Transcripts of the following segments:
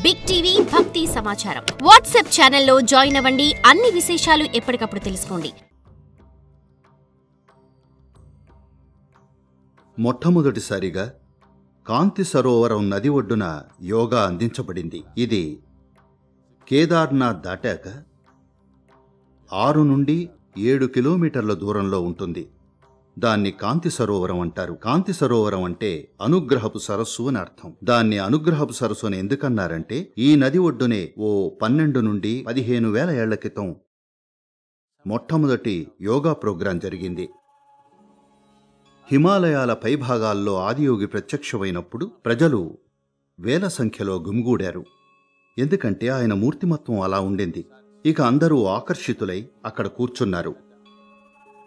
Big TV భక్తి సమాచారం WhatsApp ఛానల్లో జాయిన్ అవ్వండి. అన్ని విశేషాలు ఎప్పటికప్పుడు తెలుసుకోండి. మొట్టమొదటిసారిగా కాంతి సరోవరం నది ఒడ్డున యోగా అందించబడింది. ఇది కేదార్నాథ్ దాటాక 6 నుండి 7 కిలోమీటర్ల దూరంలో ఉంటుంది. దాన్ని కాంతి సరోవరం అంటారు. కాంతి సరోవరం అంటే అనుగ్రహపు సరస్సు అని అర్థం. దాన్ని అనుగ్రహపు సరస్సు అని ఎందుకన్నారంటే ఈ నది ఒడ్డునే ఓ 12 నుండి 15,000 ఏళ్ల క్రితం మొట్టమొదటి యోగా ప్రోగ్రాం జరిగింది. హిమాలయాల పైభాగాల్లో ఆదియోగి ప్రత్యక్షమైనప్పుడు ప్రజలు వేల సంఖ్యలో గుమిగూడారు. ఎందుకంటే ఆయన మూర్తిమత్వం అలా ఉండింది. ఇక అందరూ ఆకర్షితులై అక్కడ కూర్చున్నారు.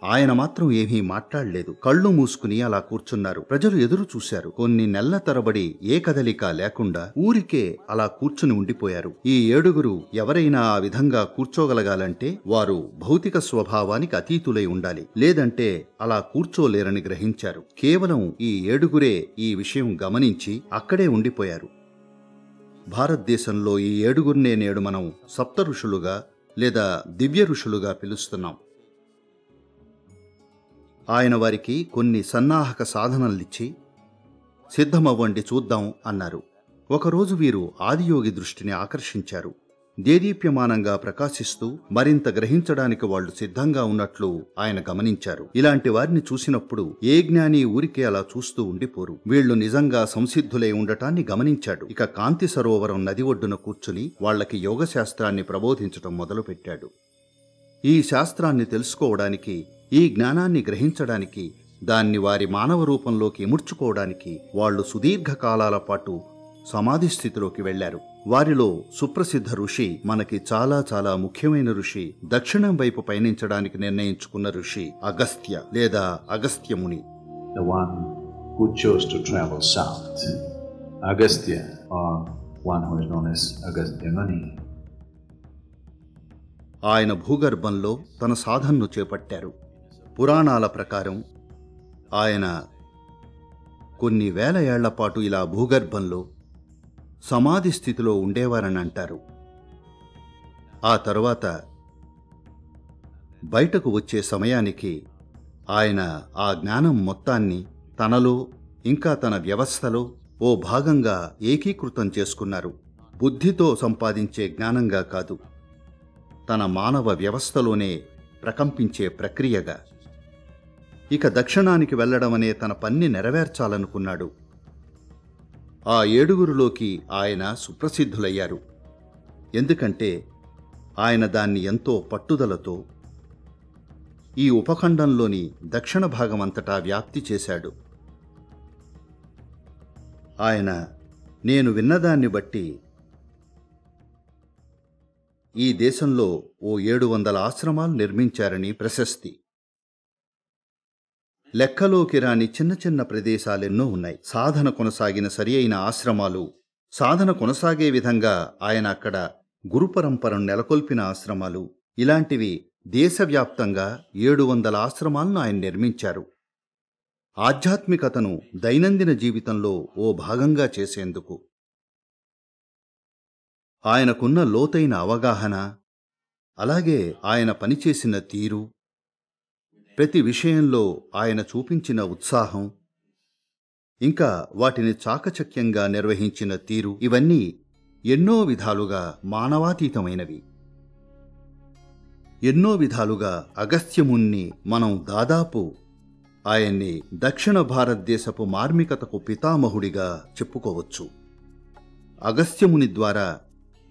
ఆయన మాత్రం ఏమీ మాట్లాడలేదు. కళ్ళు మూసుకుని అలా కూర్చున్నారు. ప్రజలు ఎదురు చూశారు. కొన్ని నెలల తరబడి ఏ కదలిక లేకుండా ఊరికే అలా కూర్చుని ఉండిపోయారు. ఈ 7 ఎవరైనా ఆ విధంగా కూర్చోగలగాలంటే వారు భౌతిక స్వభావానికి అతీతులై ఉండాలి. లేదంటే అలా కూర్చోలేరని గ్రహించారు. కేవలం ఈ 7 ఈ విషయం గమనించి అక్కడే ఉండిపోయారు. భారతదేశంలో ఈ 7 నేడు మనం సప్త ఋషులుగా లేదా దివ్య ఋషులుగా పిలుస్తున్నాం. ఆయన వారికి కొన్ని సన్నాహక సాధనలిచ్చి సిద్ధమవ్వండి చూద్దాం అన్నారు. ఒకరోజు వీరు ఆదియోగి దృష్టిని ఆకర్షించారు. దేదీప్యమానంగా ప్రకాశిస్తూ మరింత గ్రహించడానికి వాళ్లు సిద్ధంగా ఉన్నట్లు ఆయన గమనించారు. ఇలాంటి వారిని చూసినప్పుడు ఏ జ్ఞాని ఊరికే అలా చూస్తూ ఉండిపోరు. వీళ్లు నిజంగా సంసిద్ధులై ఉండటాన్ని గమనించాడు. ఇక కాంతి సరోవరం నది ఒడ్డున కూర్చుని వాళ్లకి యోగశాస్త్రాన్ని ప్రబోధించటం మొదలుపెట్టాడు. ఈ శాస్త్రాన్ని తెలుసుకోవడానికి, ఈ జ్ఞానాన్ని గ్రహించడానికి, దాన్ని వారి మానవ రూపంలోకి ఇముడ్చుకోవడానికి వాళ్లు సుదీర్ఘకాలాల పాటు సమాధి స్థితిలోకి వెళ్లారు. వారిలో సుప్రసిద్ధ ఋషి, మనకి చాలా చాలా ముఖ్యమైన ఋషి, దక్షిణం వైపు పయనించడానికి నిర్ణయించుకున్న ఋషి అగస్త్య లేదా Agastyamuni. The one who chose to travel south, Agastya, or one who is known as Agastya Muni. ఆయన భూగర్భంలో తన సాధనను చేపట్టారు. పురాణాల ప్రకారం ఆయన కొన్ని వేల ఏళ్లపాటు ఇలా భూగర్భంలో సమాధి స్థితిలో ఉండేవారని అంటారు. ఆ తరువాత బయటకు వచ్చే సమయానికి ఆయన ఆ జ్ఞానం మొత్తాన్ని తనలో ఇంకా తన వ్యవస్థలో ఓ భాగంగా ఏకీకృతం చేసుకున్నారు. బుద్ధితో సంపాదించే జ్ఞానంగా కాదు, తన మానవ వ్యవస్థలోనే ప్రకంపించే ప్రక్రియగా. ఇక దక్షిణానికి వెళ్లడం అనే తన పన్ని నెరవేర్చాలనుకున్నాడు. ఆ 7 ఆయన సుప్రసిద్ధులయ్యారు. ఎందుకంటే ఆయన దాన్ని ఎంతో పట్టుదలతో ఈ ఉపఖండంలోని దక్షిణ భాగమంతటా వ్యాప్తి చేశాడు. ఆయన నేను విన్నదాన్ని బట్టి ఈ దేశంలో ఓ 700 ఆశ్రమాలు నిర్మించారని ప్రశస్తి. లెక్కలోకి రాని చిన్న చిన్న ప్రదేశాలెన్నో ఉన్నాయి. సాధన కొనసాగిన సరి అయిన ఆశ్రమాలు, సాధన కొనసాగే విధంగా ఆయన అక్కడ గురుపరంపరను నెలకొల్పిన ఆశ్రమాలు, ఇలాంటివి దేశవ్యాప్తంగా 700 ఆశ్రమాలను ఆయన నిర్మించారు. ఆధ్యాత్మికతను దైనందిన జీవితంలో ఓ భాగంగా చేసేందుకు. ఆయనకున్న లోతైన అవగాహన, అలాగే ఆయన పనిచేసిన తీరు, ప్రతి విషయంలో ఆయన చూపించిన ఉత్సాహం, ఇంకా వాటిని చాకచక్యంగా నిర్వహించిన తీరు, ఇవన్నీ ఎన్నో విధాలుగా మానవాతీతమైనవి. ఎన్నో విధాలుగా అగస్త్యముని మనం దాదాపు ఆయన్ని దక్షిణ భారతదేశపు మార్మికతకు పితామహుడిగా చెప్పుకోవచ్చు. అగస్త్యముని ద్వారా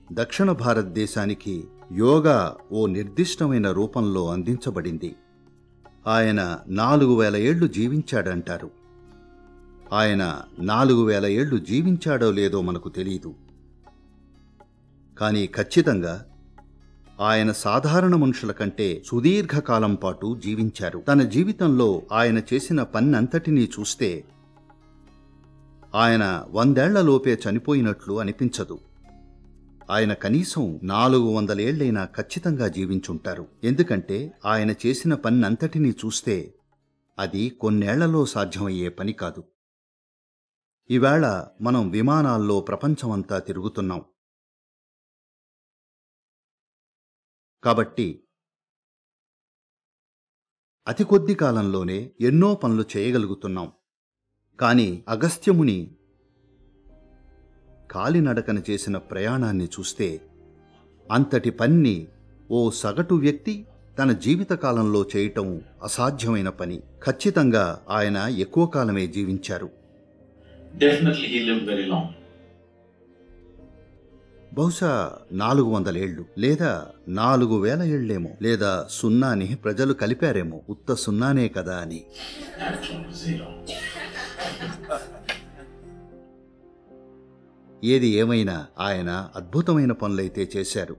దక్షిణ భారతదేశానికి యోగా ఓ నిర్దిష్టమైన రూపంలో అందించబడింది. ఆయన 4,000 ఏళ్లు జీవించాడంటారు. ఆయన 4,000 ఏళ్లు జీవించాడో లేదో మనకు తెలీదు. కానీ ఖచ్చితంగా ఆయన సాధారణ మనుషుల కంటే సుదీర్ఘకాలం పాటు జీవించారు. తన జీవితంలో ఆయన చేసిన పన్నంతటినీ చూస్తే ఆయన 100 ఏళ్లలోపే చనిపోయినట్లు అనిపించదు. ఆయన కనీసం 400 ఏళ్లైనా ఖచ్చితంగా జీవించుంటారు. ఎందుకంటే ఆయన చేసిన పన్నంతటినీ చూస్తే అది కొన్నేళ్లలో సాధ్యమయ్యే పని కాదు. ఈవేళ మనం విమానాల్లో ప్రపంచమంతా తిరుగుతున్నాం. కాబట్టి అతి కొద్ది కాలంలోనే ఎన్నో పనులు చేయగలుగుతున్నాం. కానీ అగస్త్యముని కాలినడకన చేసిన ప్రయాణాన్ని చూస్తే అంతటి పన్ని ఓ సగటు వ్యక్తి తన జీవితకాలంలో చేయటం అసాధ్యమైన పని. ఖచ్చితంగా ఆయన ఎక్కువ కాలమే జీవించారు. Definitely he lived very long. బహుశా 400 ఏళ్ళు లేదా 4000 ఏళ్లేమో, లేదా సున్నాని ప్రజలు కలిపారేమో, ఉత్త సున్నానే కదా అని. Actual zero. ఏది ఏమైనా ఆయన అద్భుతమైన పనులైతే చేశారు.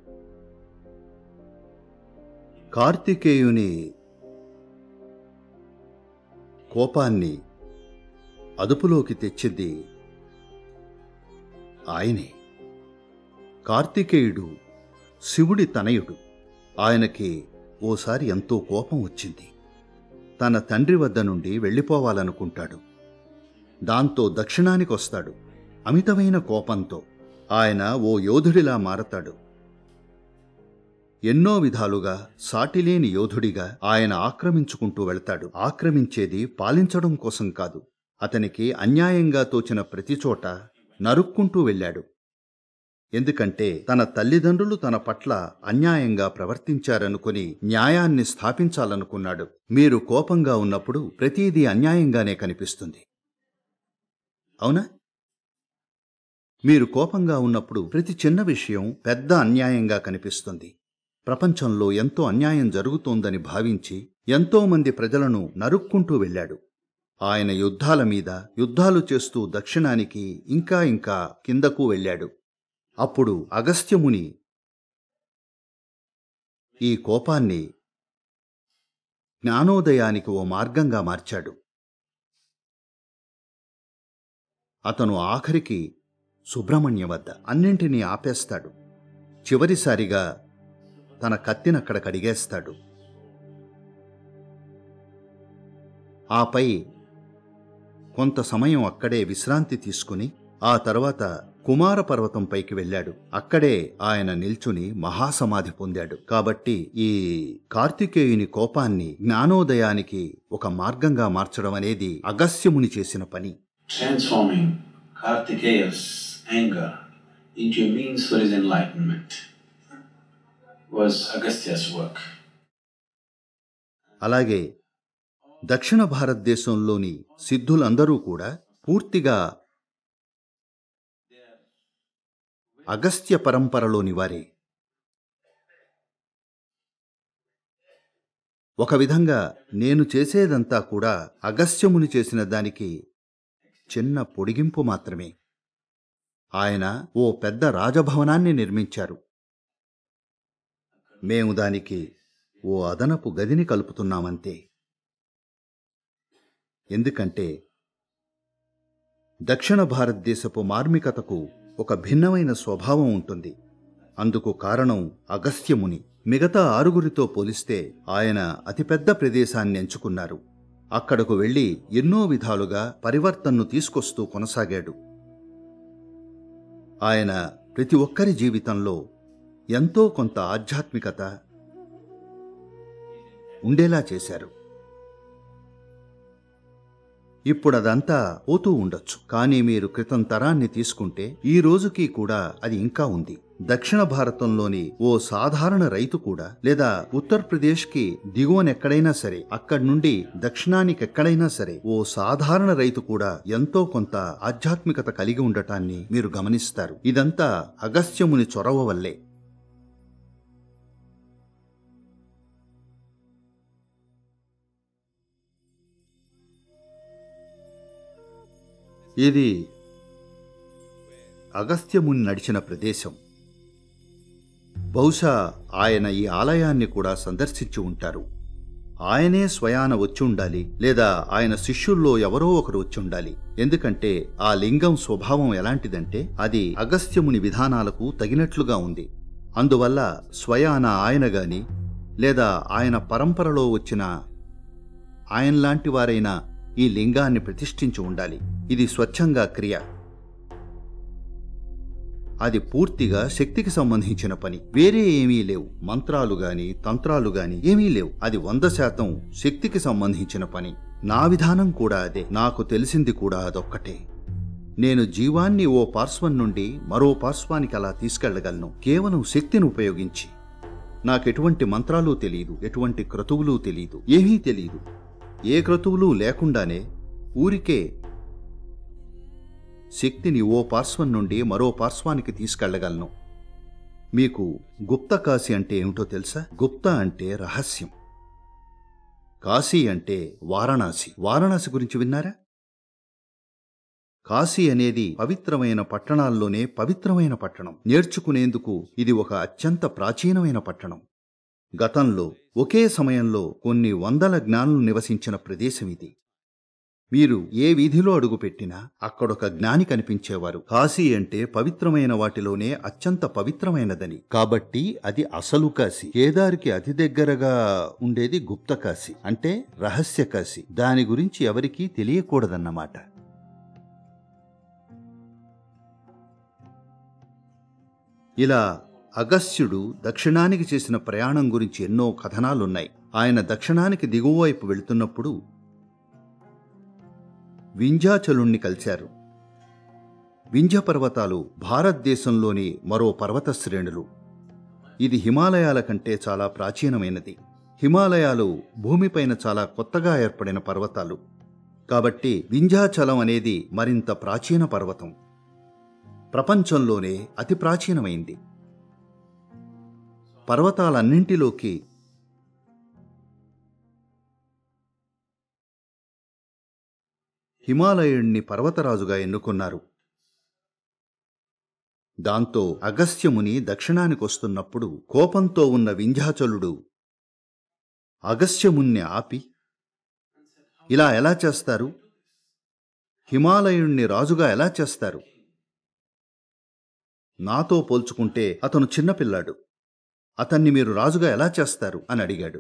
కార్తికేయుని కోపాన్ని అదుపులోకి తెచ్చింది ఆయనే. కార్తికేయుడు శివుడి తనయుడు. ఆయనకి ఓసారి ఎంతో కోపం వచ్చింది. తన తండ్రి వద్ద నుండి వెళ్ళిపోవాలనుకుంటాడు. దాంతో దక్షిణానికొస్తాడు. అమితమైన కోపంతో ఆయన ఓ యోధుడిలా మారతాడు. ఎన్నో విధాలుగా సాటిలేని యోధుడిగా ఆయన ఆక్రమించుకుంటూ వెళ్తాడు. ఆక్రమించేది పాలించడం కోసం కాదు. అతనికి అన్యాయంగా తోచిన ప్రతిచోట నరుక్కుంటూ వెళ్ళాడు. ఎందుకంటే తన తల్లిదండ్రులు తన పట్ల అన్యాయంగా ప్రవర్తించారనుకుని న్యాయాన్ని స్థాపించాలనుకున్నాడు. మీరు కోపంగా ఉన్నప్పుడు ప్రతిదీ అన్యాయంగానే కనిపిస్తుంది, అవునా? మీరు కోపంగా ఉన్నప్పుడు ప్రతి చిన్న విషయం పెద్ద అన్యాయంగా కనిపిస్తుంది. ప్రపంచంలో ఎంతో అన్యాయం జరుగుతోందని భావించి ఎంతోమంది ప్రజలను నరుక్కుంటూ వెళ్ళాడు. ఆయన యుద్ధాల మీద యుద్ధాలు చేస్తూ దక్షిణానికి ఇంకా ఇంకా కిందకు వెళ్ళాడు. అప్పుడు అగస్త్యముని ఈ కోపాన్ని జ్ఞానోదయానికి ఓ మార్గంగా మార్చాడు. అతను ఆఖరికి సుబ్రహ్మణ్య వద్ద అన్నింటినీ ఆపేస్తాడు. చివరిసారిగా తన కత్తినక్కడ కడిగేస్తాడు. ఆపై కొంత సమయం అక్కడే విశ్రాంతి తీసుకుని ఆ తర్వాత కుమార పర్వతంపైకి వెళ్ళాడు. అక్కడే ఆయన నిల్చుని మహాసమాధి పొందాడు. కాబట్టి ఈ కార్తికేయుని కోపాన్ని జ్ఞానోదయానికి ఒక మార్గంగా మార్చడం అనేది అగస్త్యముని చేసిన పని. Transforming Kartikeya's anger into a means for his enlightenment was Agastya's work. అలాగే దక్షిణ భారతదేశంలోని సిద్ధులందరూ కూడా పూర్తిగా అగస్త్య పరంపరలోని వారే. ఒక విధంగా నేను చేసేదంతా కూడా అగస్త్యముని చేసిన దానికి చిన్న పొడిగింపు మాత్రమే. ఆయన ఓ పెద్ద రాజభవనాన్ని నిర్మించారు. మేము దానికి ఓ అదనపు గదిని కలుపుతున్నామంతే. ఎందుకంటే దక్షిణ భారతదేశపు మార్మికతకు ఒక భిన్నమైన స్వభావం ఉంటుంది. అందుకు కారణం అగస్త్యముని. మిగతా 6గురితో పోలిస్తే ఆయన అతిపెద్ద ప్రదేశాన్ని ఎంచుకున్నారు. అక్కడకు వెళ్లి ఎన్నో విధాలుగా పరివర్తనను తీసుకొస్తూ కొనసాగాడు. ఆయన ప్రతి ఒక్కరి జీవితంలో ఎంతో కొంత ఆధ్యాత్మికత ఉండేలా చేశారు. ఇప్పుడదంతా పోతూ ఉండొచ్చు, కానీ మీరు క్రితం తరాన్ని తీసుకుంటే ఈ రోజుకి కూడా అది ఇంకా ఉంది. దక్షిణ భారతంలోని ఓ సాధారణ రైతు కూడా, లేదా ఉత్తరప్రదేశ్కి దిగువనెక్కడైనా సరే, అక్కడి నుండి దక్షిణానికెక్కడైనా సరే ఓ సాధారణ రైతు కూడా ఎంతో కొంత ఆధ్యాత్మికత కలిగి ఉండటాన్ని మీరు గమనిస్తారు. ఇదంతా అగస్త్యముని చొరవ వల్లే. ఇది అగస్త్యముని నడిచిన ప్రదేశం. బహుశా ఆయన ఈ ఆలయాన్ని కూడా సందర్శించి ఉంటారు. ఆయనే స్వయాన వచ్చి ఉండాలి, లేదా ఆయన శిష్యుల్లో ఎవరో ఒకరు వచ్చి ఉండాలి. ఎందుకంటే ఆ లింగం స్వభావం ఎలాంటిదంటే అది అగస్త్యముని విధానాలకు తగినట్లుగా ఉంది. అందువల్ల స్వయాన ఆయన గాని, లేదా ఆయన పరంపరలో వచ్చిన ఆయనలాంటి వారైనా ఈ లింగాన్ని ప్రతిష్ఠించి ఉండాలి. ఇది స్వచ్ఛంగా క్రియ. అది పూర్తిగా శక్తికి సంబంధించిన పని. వేరే ఏమీ లేవు. మంత్రాలు గాని తంత్రాలు గాని ఏమీ లేవు. అది 100% శక్తికి సంబంధించిన పని. నా విధానం కూడా అదే. నాకు తెలిసింది కూడా అదొక్కటే. నేను జీవాన్ని ఓ పార్శ్వం నుండి మరో పార్శ్వానికి అలా తీసుకెళ్లగలను కేవలం శక్తిని ఉపయోగించి. నాకెటువంటి మంత్రాలు తెలీదు, ఎటువంటి క్రతువులు తెలీదు, ఏమీ తెలీదు. ఏ క్రతువులు లేకుండానే ఊరికే శక్తిని ఓ పార్శ్వం నుండి మరో పార్శ్వానికి తీసుకెళ్లగలను. మీకు గుప్త కాశీ అంటే ఏమిటో తెలుసా? గుప్త అంటే రహస్యం, కాశీ అంటే వారణాసి. వారణాసి గురించి విన్నారా? కాశీ అనేది పవిత్రమైన పట్టణాల్లోనే పవిత్రమైన పట్టణం. నేర్చుకునేందుకు ఇది ఒక అత్యంత ప్రాచీనమైన పట్టణం. గతంలో ఒకే సమయంలో కొన్ని వందల జ్ఞానులు నివసించిన ప్రదేశం ఇది. మీరు ఏ వీధిలో అడుగుపెట్టినా అక్కడొక జ్ఞాని కనిపించేవారు. కాశీ అంటే పవిత్రమైన వాటిలోనే అత్యంత పవిత్రమైనదని. కాబట్టి అది అసలు కాశీ. కేదార్కి అతి దగ్గరగా ఉండేది గుప్త కాశీ, అంటే రహస్య కాశీ. దాని గురించి ఎవరికీ తెలియకూడదన్నమాట. ఇలా అగస్త్యుడు దక్షిణానికి చేసిన ప్రయాణం గురించి ఎన్నో కథనాలున్నాయి. ఆయన దక్షిణానికి దిగువవైపు వెళుతున్నప్పుడు వింధ్యాచలుణ్ణి కలిశారు. వింధ్య పర్వతాలు భారతదేశంలోని మరో పర్వత శ్రేణులు. ఇది హిమాలయాల కంటే చాలా ప్రాచీనమైనది. హిమాలయాలు భూమిపైన చాలా కొత్తగా ఏర్పడిన పర్వతాలు. కాబట్టి వింధ్యాచలం అనేది మరింత ప్రాచీన పర్వతం. ప్రపంచంలోనే అతి ప్రాచీనమైంది. పర్వతాలన్నింటిలోకి హిమాలయుణ్ణి పర్వతరాజుగా ఎన్నుకున్నారు. దాంతో అగస్త్యముని దక్షిణానికొస్తున్నప్పుడు కోపంతో ఉన్న వింధ్యాచలుడు అగస్త్యముణ్ణి ఆపి, ఇలా ఎలా చేస్తారు? హిమాలయుణ్ణి రాజుగా ఎలా చేస్తారు? నాతో పోల్చుకుంటే అతను చిన్నపిల్లాడు. అతన్ని మీరు రాజుగా ఎలా చేస్తారు అని అడిగాడు.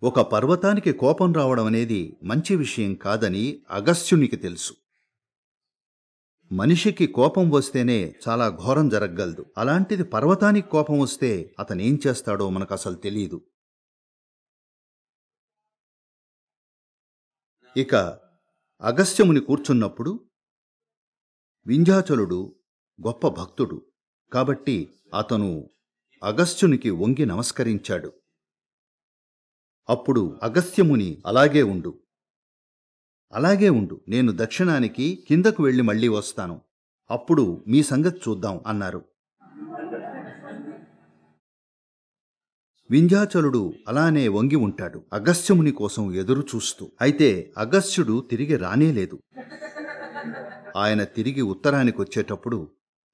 ఒక పర్వతానికి కోపం రావడం అనేది మంచి విషయం కాదని అగస్త్యునికి తెలుసు. మనిషికి కోపం వస్తేనే చాలా ఘోరం జరగగలదు. అలాంటిది పర్వతానికి కోపం వస్తే అతనేం చేస్తాడో మనకు అసలు తెలీదు. ఇక అగస్త్యముని కూర్చున్నప్పుడు వింధ్యాచలుడు గొప్ప భక్తుడు కాబట్టి అతను అగస్త్యునికి వంగి నమస్కరించాడు. అప్పుడు అగస్త్యముని అలాగే ఉండు, నేను దక్షిణానికి కిందకు వెళ్ళి మళ్ళీ వస్తాను, అప్పుడు మీ సంగతి చూద్దాం అన్నారు. వింధ్యాచలుడు అలానే వంగి ఉంటాడు, అగస్త్యముని కోసం ఎదురు చూస్తూ. అయితే అగస్త్యుడు తిరిగి రానేలేదు. ఆయన తిరిగి ఉత్తరానికొచ్చేటప్పుడు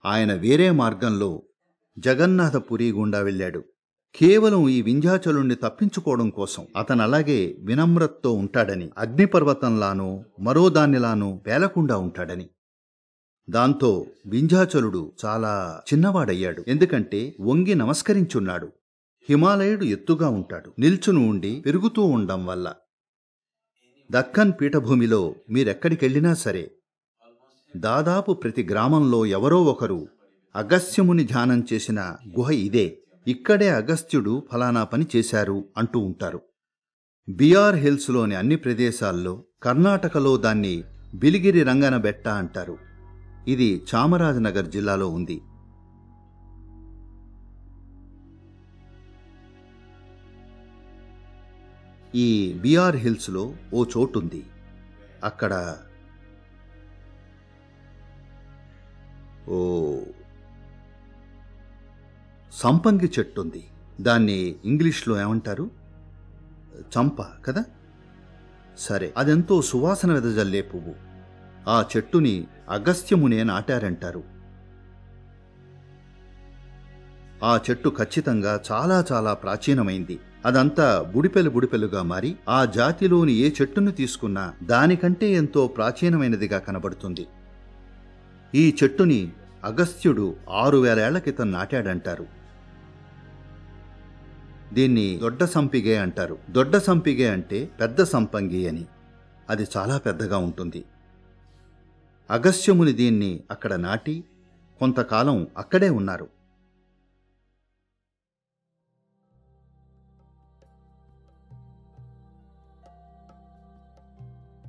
ఆయన వేరే మార్గంలో జగన్నాథపురి గుండా వెళ్ళాడు. కేవలం ఈ వింధ్యాచలుణ్ణి తప్పించుకోవడం కోసం. అతను అలాగే వినమ్రతతో ఉంటాడని, అగ్నిపర్వతంలానో మరో దానిలానో పేలకుండా ఉంటాడని. దాంతో వింధ్యాచలుడు చాలా చిన్నవాడయ్యాడు. ఎందుకంటే వంగి నమస్కరించున్నాడు. హిమాలయుడు ఎత్తుగా ఉంటాడు. నిల్చును ఉండి పెరుగుతూ ఉండడం వల్ల. దక్కన్ పీఠభూమిలో మీరెక్కడికెళ్ళినా సరే దాదాపు ప్రతి గ్రామంలో ఎవరో ఒకరు అగస్త్యముని ధ్యానం చేసిన గుహ ఇదే, ఇక్కడే అగస్త్యుడు ఫలానా పని చేశారు అంటూ ఉంటారు. బిఆర్ హిల్స్లోని అన్ని ప్రదేశాల్లో, కర్ణాటకలో దాన్ని బిలిగిరి రంగనబెట్ట అంటారు. ఇది చామరాజనగర్ జిల్లాలో ఉంది. ఈ బిఆర్ హిల్స్లో ఓ చోటుంది. అక్కడ సంపంగి చెట్టుంది. దాన్ని ఇంగ్లీష్లో ఏమంటారు? చంప కదా? సరే, అదెంతో సువాసన వెదజల్లే పువ్వు. ఆ చెట్టుని అగస్త్యమునే నాటారంటారు. ఆ చెట్టు ఖచ్చితంగా చాలా చాలా ప్రాచీనమైంది. అదంతా బుడిపెలుగా మారి ఆ జాతిలోని ఏ చెట్టును తీసుకున్నా దానికంటే ఎంతో ప్రాచీనమైనదిగా కనబడుతుంది. ఈ చెట్టుని అగస్త్యుడు 6000 ఏళ్ల క్రితం నాటాడంటారు. దీన్ని దొడ్డ సంపిగే అంటారు. దొడ్డ సంపిగే అంటే పెద్ద సంపంగి అని. అది చాలా పెద్దగా ఉంటుంది. అగస్త్యముని దీన్ని అక్కడ నాటి కొంతకాలం అక్కడే ఉన్నారు.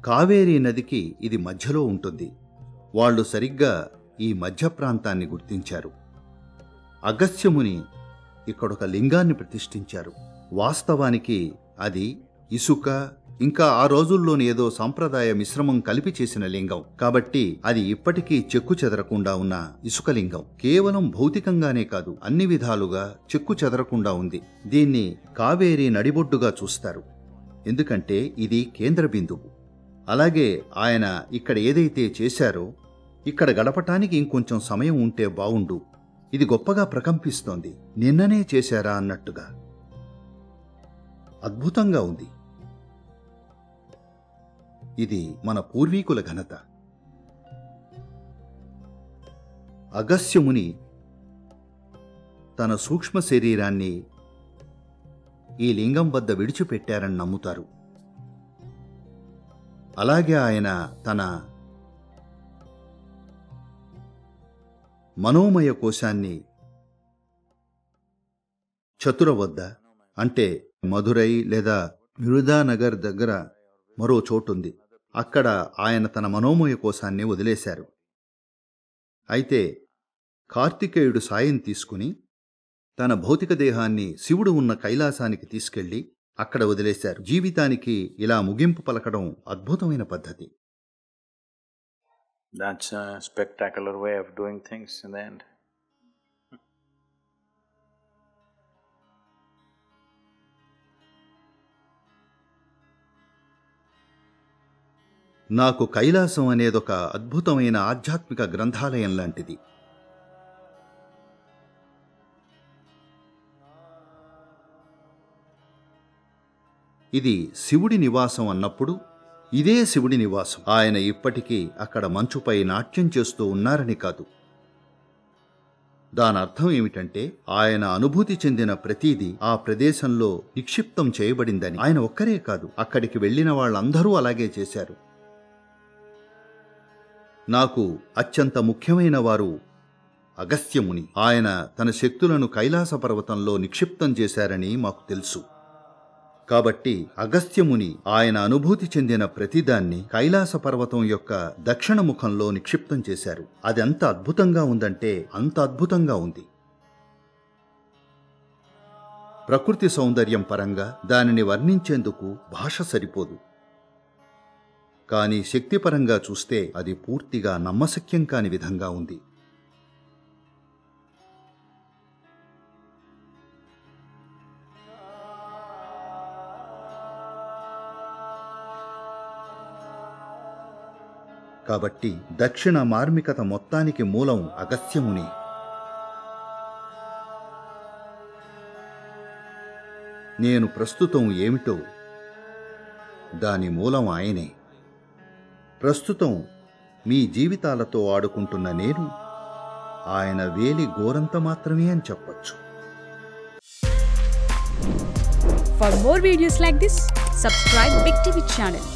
కావేరీ నదికి ఇది మధ్యలో ఉంటుంది. వాళ్ళు సరిగ్గా ఈ మధ్య ప్రాంతాన్ని గుర్తించారు. అగస్త్యముని ఇక్కడొక లింగాన్ని ప్రతిష్ఠించారు. వాస్తవానికి అది ఇసుక, ఇంకా ఆ రోజుల్లోని ఏదో సాంప్రదాయ మిశ్రమం కలిపి చేసిన లింగం. కాబట్టి అది ఇప్పటికీ చెక్కు చెదరకుండా ఉన్న ఇసుక లింగం. కేవలం భౌతికంగానే కాదు, అన్ని విధాలుగా చెక్కు చెదరకుండా ఉంది. దీన్ని కావేరీ నడిబొడ్డుగా చూస్తారు, ఎందుకంటే ఇది కేంద్ర బిందువు. అలాగే ఆయన ఇక్కడ ఏదైతే చేశారో ఇక్కడ గడపటానికి ఇంకొంచెం సమయం ఉంటే బావుండు. ఇది గొప్పగా ప్రకంపిస్తోంది, నిన్ననే చేశారా అన్నట్టుగా. అద్భుతంగా ఉంది. ఇది మన పూర్వీకుల ఘనత. అగస్త్యముని తన సూక్ష్మ శరీరాన్ని ఈ లింగం వద్ద విడిచిపెట్టారని నమ్ముతారు. అలాగే ఆయన తన మనోమయ కోశాన్ని చతుర వద్ద, అంటే మధురై లేదా మిరుదానగర్ దగ్గర మరో చోటుంది, అక్కడ ఆయన తన మనోమయ కోశాన్ని వదిలేశారు. అయితే కార్తికేయుడు సాయం తీసుకుని తన భౌతిక దేహాన్ని శివుడు ఉన్న కైలాసానికి తీసుకెళ్లి అక్కడ వదిలేశారు. జీవితానికి ఇలా ముగింపు పలకడం అద్భుతమైన పద్ధతి. That's a spectacular way of doing things in the end. నాకు కైలాసం అనేదొక అద్భుతమైన ఆధ్యాత్మిక గ్రంథాలయం లాంటిది. ఇది శివుడి నివాసం అన్నప్పుడు ఇదే శివుడి నివాసం. ఆయన ఇప్పటికీ అక్కడ మంచుపై నాట్యం చేస్తూ ఉన్నారని కాదు. దానర్థం ఏమిటంటే ఆయన అనుభూతి చెందిన ప్రతీదీ ఆ ప్రదేశంలో నిక్షిప్తం చేయబడిందని. ఆయన ఒక్కరే కాదు, అక్కడికి వెళ్లిన వాళ్ళందరూ అలాగే చేశారు. నాకు అత్యంత ముఖ్యమైన వారు అగస్త్యముని. ఆయన తన శక్తులను కైలాస పర్వతంలో నిక్షిప్తం చేశారని మాకు తెలుసు. కాబట్టి అగస్త్యముని ఆయన అనుభూతి చెందిన ప్రతిదాన్ని కైలాస పర్వతం యొక్క దక్షిణ ముఖంలో నిక్షిప్తం చేశారు. అది ఎంత అద్భుతంగా ఉందంటే అంత అద్భుతంగా ఉంది. ప్రకృతి సౌందర్యం పరంగా దానిని వర్ణించేందుకు భాష సరిపోదు. కానీ శక్తిపరంగా చూస్తే అది పూర్తిగా నమ్మశక్యం కాని విధంగా ఉంది. కాబట్టి దక్షిణ మార్మికత మొత్తానికి మూలం అగస్త్యముని. నేను ప్రస్తుతం ఏమిటో దాని మూలం ఆయనే. ప్రస్తుతం మీ జీవితాలతో ఆడుకుంటున్న నేను ఆయన వేలి గోరంత మాత్రమే అని చెప్పొచ్చు. For more videos like this, subscribe Big TV channel.